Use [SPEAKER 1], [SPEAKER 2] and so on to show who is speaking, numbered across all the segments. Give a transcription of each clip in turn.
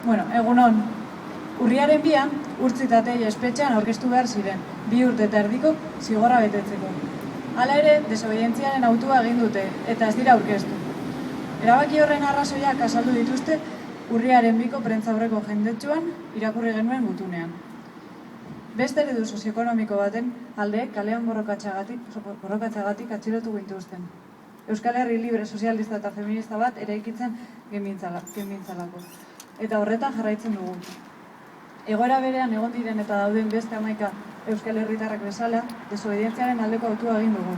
[SPEAKER 1] Egunon, urriaren 2an, Urtzi eta Teia espetxean aurkeztu behar ziren, 2 urte eta erdiko zigorra betetzeko. Hala ere, desobedientziaren autua egin dute, eta ez dira aurkeztu. Erabaki horren arrazoiak azaldu dituzte, urriaren 2ko prentzaurreko jendetsuan irakurri genuen gutunean. Beste eredu sozioekonomiko baten aldeek kalean borrokatzagatik atxilotu gintuzten. Euskal Herri libre, sozialista eta feminista bat eraikitzen genbintzalako. Eta horretan jarraitzen dugu. Egoera berean egon diren eta dauden beste 11 Euskal Herritarrak bezala, desobedientziaren aldeko autua egin dugu.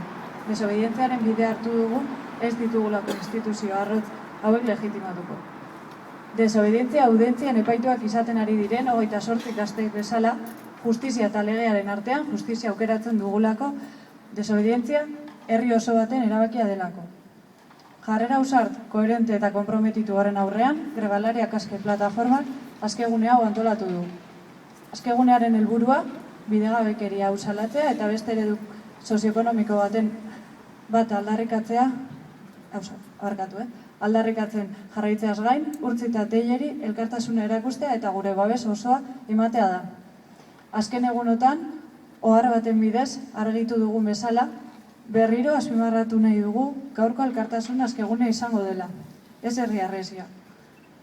[SPEAKER 1] Desobedientziaren bidea hartu dugu, ez ditugulako instituzio arrotz hauek legitimatuko. Desobedientzia audentzien epaituak izaten ari diren 28 gazteek bezala, justizia eta legearen artean justizia aukeratzen dugulako, desobedientzia herri oso baten erabakia delako. Jarrera ausart, koherente eta konprometitu garen aurrean, Grebalariak Aske plataformak askegune hau antolatu du. Askegunearen helburua bidegabekeria hau salatzea eta beste eredu sozioekonomiko baten bat aldarrikatzen jarraitzeaz gain, Urtzi eta Teieri elkartasuna erakustea eta gure babes osoa ematea da. Azken egunotan, ohar baten bidez argitu dugun bezala, berriro azpimarratu nahi dugu gaurko elkartasuna askegune izango dela, ez herri harresia.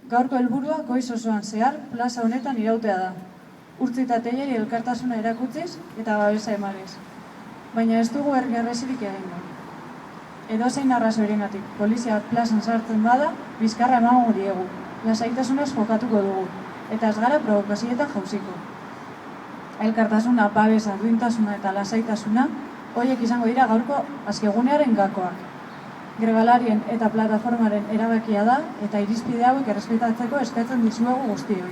[SPEAKER 1] Gaurko helburua goiz osoan zehar plaza honetan irautea da. Urtzi eta Teieri elkartasuna erakutziz eta babesa emanez. Baina ez dugu herri harresirik egingo. Edozein arrazoirengatik polizia plazan sartzen bada, bizkarra emango diegu. Lasaitasunaz jokatuko dugu, eta ez gara provokazioetan jauziko. Elkartasuna, babesa, duintasuna eta lasaitasuna horiek izango dira gaurko askegunearen gakoak. Grebalarien eta plataformaren erabakia da eta irizpide hauek errespetatzeko eskatzen dizuegu guztioi.